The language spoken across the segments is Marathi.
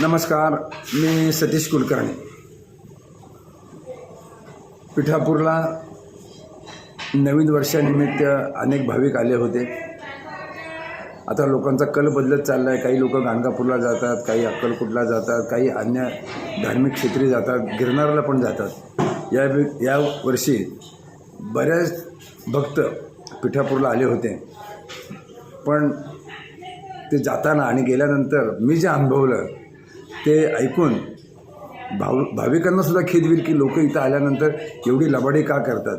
नमस्कार, मी सतीश कुलकर्णी. पिठापूरला नवीन वर्षानिमित्त अनेक भाविक आले होते. आता लोकांचा कल बदलत चालला आहे. काही लोक गाणगापूरला जातात, काही अक्कलकोटला जातात, काही अन्य धार्मिक क्षेत्री जातात, गिरनारला पण जातात. या वर्षी बऱ्याच भक्त पिठापूरला आले होते. पण ते जाताना आणि गेल्यानंतर मी जे अनुभवलं ते ऐकून भाविकांनासुद्धा खेद होईल की लोक इथं आल्यानंतर एवढी लबाडी का करतात.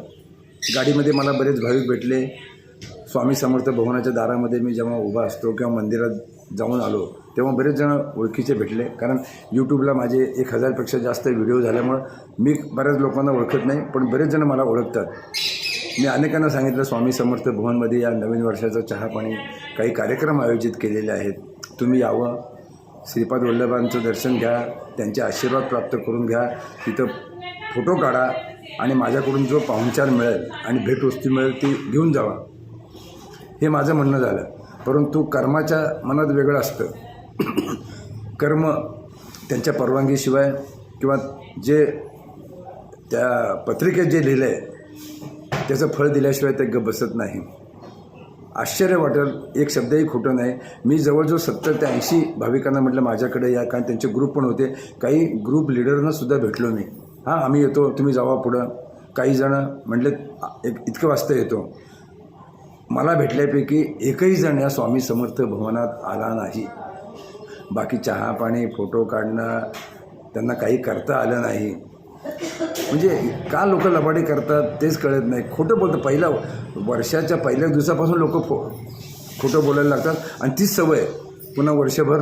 गाडीमध्ये मला बरेच भाविक भेटले. स्वामी समर्थ भवनाच्या दारामध्ये मी जेव्हा उभा असतो किंवा मंदिरात जाऊन आलो तेव्हा बरेच जण ओळखीचे भेटले. कारण यूट्यूबला माझे 1000पेक्षा जास्त व्हिडिओ झाल्यामुळं मी बऱ्याच लोकांना ओळखत नाही, पण बरेच जण मला ओळखतात. मी अनेकांना सांगितलं स्वामी समर्थ भवनमध्ये या नवीन वर्षाचं चहापाणी काही कार्यक्रम आयोजित केलेले आहेत, तुम्ही यावं, श्रीपाद वल्लभांचं दर्शन घ्या, त्यांचे आशीर्वाद प्राप्त करून घ्या, तिथं फोटो काढा आणि माझ्याकडून जो पाहुणचार मिळेल आणि भेटवस्तू मिळेल ती घेऊन जावा, हे माझं म्हणणं झालं. परंतु कर्माच्या मनात वेगळं असतं. कर्म त्यांच्या परवानगीशिवाय किंवा जे त्या पत्रिकेत जे लिहिलं आहे त्याचं फळ दिल्याशिवाय ते गप्प बसत नाही. आश्चर्य वाटेल, एक शब्दही खोटं नाही. मी जवळजवळ 70 ते 80 भाविकांना म्हटलं माझ्याकडे या, कारण त्यांचे ग्रुप पण होते. काही ग्रुप लिडरनासुद्धा भेटलो मी. हां, आम्ही येतो, तुम्ही जावा पुढं. काही जणं म्हटले इतकं वाजता येतो. मला भेटल्यापैकी एकही जण या स्वामी समर्थ भवनात आला नाही. बाकी चहा पाणी फोटो काढणं त्यांना काही करता आलं नाही. म्हणजे का लोक लबाडी करतात तेच कळत नाही. खोटं बोलतं. वर्षाच्या पहिल्या दिवसापासून लोक खोटं बोलायला लागतात आणि तीच सवय पुन्हा वर्षभर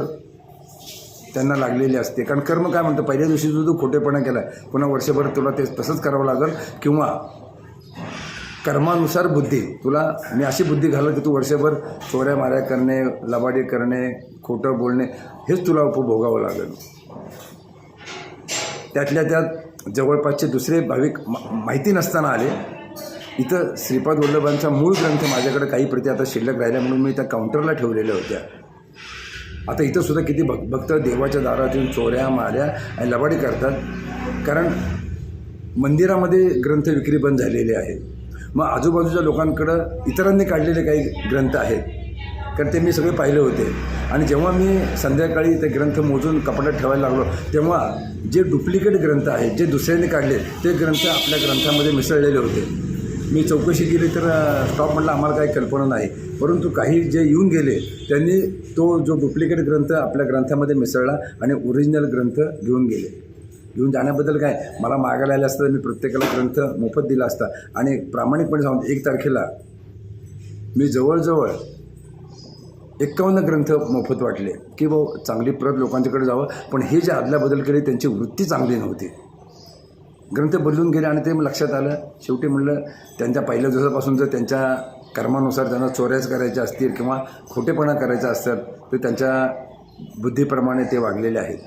त्यांना लागलेली असते. कारण कर्म काय म्हणतं, पहिल्या दिवशी तू खोटेपणा केला पुन्हा वर्षभर तुला ते तसंच करावं लागेल. किंवा कर्मानुसार बुद्धी, तुला मी अशी बुद्धी घालत की तू वर्षभर चोऱ्या माऱ्या करणे, लबाडी करणे, खोटं बोलणे हेच तुला उपभोगावं लागेल. त्यातल्या त्यात जवळपासचे दुसरे भाविक माहिती नसताना आले. इथं श्रीपाद वल्लभांचा मूळ ग्रंथ माझ्याकडे काही प्रती आता शिल्लक राहिल्या म्हणून मी त्या काउंटरला ठेवलेल्या होत्या. आता इथंसुद्धा किती भक्त देवाच्या दारात येऊन चोऱ्या माऱ्या आणि लबाडी करतात. कारण मंदिरामध्ये ग्रंथ विक्री बंद झालेली आहे. मग आजूबाजूच्या लोकांकडं इतरांनी काढलेले काही ग्रंथ आहेत, कारण ते मी सगळे पाहिले होते. आणि जेव्हा मी संध्याकाळी ते ग्रंथ मोजून कपाटात ठेवायला लागलो तेव्हा जे डुप्लिकेट ग्रंथ आहेत, जे दुसऱ्यांनी काढले ते ग्रंथ आपल्या ग्रंथामध्ये मिसळलेले होते. मी चौकशी केली तर स्टॉप म्हटलं आम्हाला काही कल्पना नाही. परंतु काही जे येऊन गेले त्यांनी तो जो डुप्लिकेट ग्रंथ आपल्या ग्रंथामध्ये मिसळला आणि ओरिजिनल ग्रंथ घेऊन गेले. घेऊन जाण्याबद्दल काय, मला मागायला आलं असतं मी प्रत्येकाला ग्रंथ मोफत दिला असता. आणि प्रामाणिकपणे सांगतो, 1 तारखेला मी जवळजवळ 51 ग्रंथ मोफत वाटले की चांगली प्रत लोकांच्याकडे जावं. पण हे जे आदलाबदल केले त्यांची वृत्ती चांगली नव्हती. ग्रंथ बदलून गेले आणि ते लक्षात आलं. शेवटी म्हणलं त्यांच्या पहिल्या दिवसापासून जर त्यांच्या कर्मानुसार त्यांना चोऱ्याच करायच्या असतील किंवा खोटेपणा करायचा असतात तर त्यांच्या बुद्धीप्रमाणे ते वागलेले आहेत.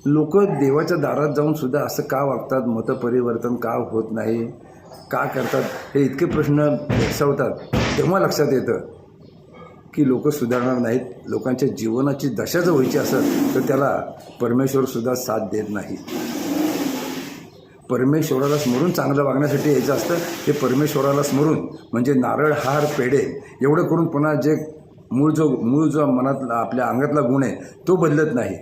लोक देवाच्या दारात जाऊनसुद्धा असं का वागतात, मतपरिवर्तन का होत नाही, का करतात, हे इतके प्रश्न भेडसावतात. तेव्हा लक्षात येतं की लोक सुधारणार नाहीत. लोकांच्या जीवनाची दशा जर व्हायची असेल तर त्याला परमेश्वरसुद्धा साथ देत नाही. परमेश्वराला स्मरून चांगलं वागण्यासाठी यायचं असतं. हे परमेश्वराला स्मरून म्हणजे नारळ, हार, पेढे एवढं करून पुन्हा जे मूळ जो मनातला आपल्या अंगातला गुण आहे तो बदलत नाही.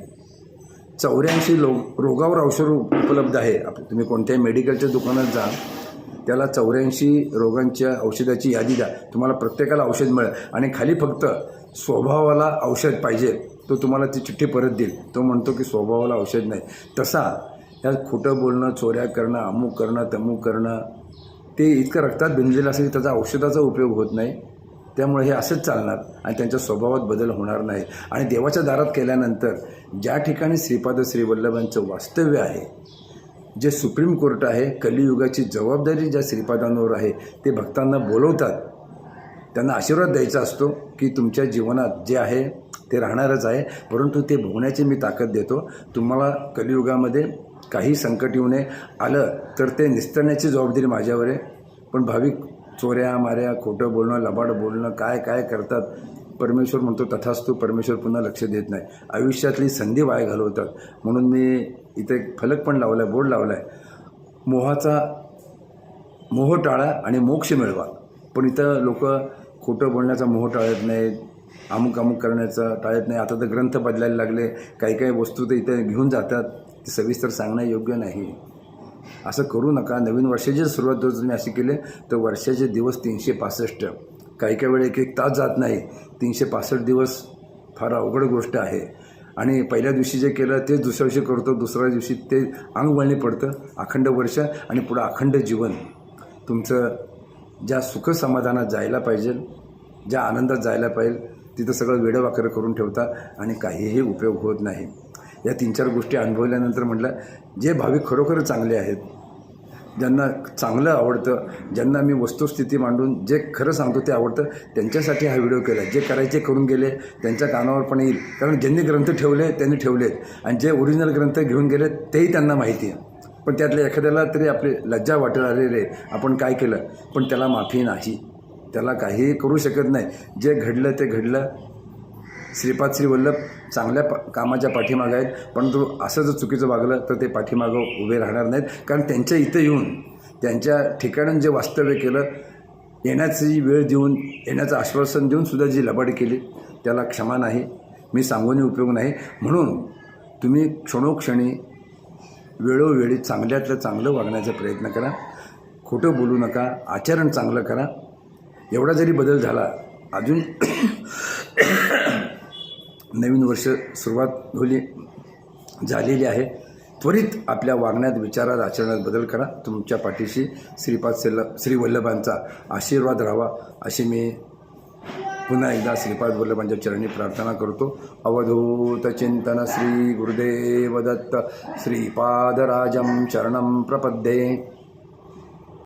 84 रोगावर औषध उपलब्ध आहे. तुम्ही कोणत्याही मेडिकलच्या दुकानात जा, त्याला 84 रोगांच्या औषधाची यादी द्या, तुम्हाला प्रत्येकाला औषध मिळेल. आणि खाली फक्त स्वभावाला औषध पाहिजे, तो तुम्हाला ती चिठ्ठी परत देईल. तो म्हणतो की स्वभावाला औषध नाही. तसा ह्या खोटं बोलणं, चोऱ्या करणं, अमुक करणं, तमुक करणं ते इतकं रक्तात भिनलेलं असेल की त्याचा औषधाचा उपयोग होत नाही. त्यामुळे हे असंच चालणार आणि त्यांच्या स्वभावात बदल होणार नाही. आणि देवाच्या दारात केल्यानंतर ज्या ठिकाणी श्रीपाद श्री वल्लभांचं वास्तव्य आहे, जे सुप्रीम कोर्ट आहे, कलियुगाची जबाबदारी ज्या श्रीपादांवर आहे, ते भक्तांना बोलवतात. त्यांना आशीर्वाद द्यायचा असतो की तुमच्या जीवनात जे आहे ते राहणारच आहे, परंतु ते भोगण्याची मी ताकद देतो. तुम्हाला कलियुगामध्ये काही संकट येऊ नये, आलं तर ते निस्तरण्याची जबाबदारी माझ्यावर आहे. पण भाविक चोऱ्या माऱ्या, खोटं बोलणं, लबाड बोलणं काय काय करतात परमेश्वर म्हणतो तथास्तु, परमेश्वर पुन्हा लक्ष देत नाही. आयुष्यातली संधी वाया घालवतात. म्हणून मी इथे एक फलक पण लावला आहे, बोर्ड लावला आहे, मोह टाळा आणि मोक्ष मिळवा. पण इथं लोक खोटं बोलण्याचा मोह टाळत नाहीत, अमुक करण्याचा टाळत नाही. आता तर ग्रंथ बदलायला लागले, काही वस्तू तर इथे घेऊन जातात, ते सविस्तर सांगणं योग्य नाही. असं करू नका. नवीन वर्षाची सुरुवात जर तुम्ही अशी केली तर वर्षाचे दिवस 365, काही वेळे एक तास जात नाही. 365 दिवस फार अवघड गोष्ट आहे. आणि पहिल्या दिवशी जे केलं तेच दुसऱ्या दिवशी करतो, दुसऱ्या दिवशी ते अंगवळणी पडतं. अखंड वर्ष आणि पुढं अखंड जीवन तुमचं ज्या सुखसमाधानात जायला पाहिजे, ज्या आनंदात जायला पाहिजे, तिथं सगळं वेडंवाकडं करून ठेवता आणि काहीही उपयोग होत नाही. या 3-4 गोष्टी अनुभवल्यानंतर म्हटलं, जे भाविक खरोखर चांगले आहेत, ज्यांना चांगलं आवडतं, ज्यांना मी वस्तुस्थिती मांडून जे खरं सांगतो ते आवडतं, त्यांच्यासाठी हा व्हिडिओ केला. जे करायचे करून गेले त्यांच्या कानावर पण येईल, कारण ज्यांनी ग्रंथ ठेवले त्यांनी ठेवलेत आणि जे ओरिजिनल ग्रंथ घेऊन गेले तेही त्यांना माहिती आहे. पण त्यातल्या एखाद्याला तरी आपली लज्जा वाटेल, अरे रे आपण काय केलं, पण त्याला माफी नाही, त्याला काहीही करू शकत नाही. जे घडलं ते घडलं. श्रीपाद श्री वल्लभ चांगल्या कामाच्या पाठीमागं आहेत, परंतु असं जर चुकीचं वागलं तर ते पाठीमागं उभे राहणार नाहीत. कारण त्यांच्या इथं येऊन त्यांच्या ठिकाणून जे वास्तव्य केलं, येण्याची वेळ देऊन, येण्याचं आश्वासन देऊन सुद्धा जी लबाडी केली त्याला क्षमा नाही, मी सांगूनही उपयोग नाही. म्हणून तुम्ही क्षणोक्षणी वेळोवेळी चांगल्यातलं चांगलं वागण्याचा प्रयत्न करा, खोटं बोलू नका, आचरण चांगलं करा. एवढा जरी बदल झाला, अजून नवीन वर्ष सुरुवात झालेली आहे, त्वरित आपल्या वागण्यात, विचारात, आचरणात बदल करा. तुमच्या पाठीशी श्री वल्लभांचा आशीर्वाद राहावा अशी मी पुन्हा एकदा श्रीपाद वल्लभांच्या चरणी प्रार्थना करतो. अवधूत चिंतन श्री गुरुदेव दत्त श्रीपादराजं चरणं प्रपद्ये.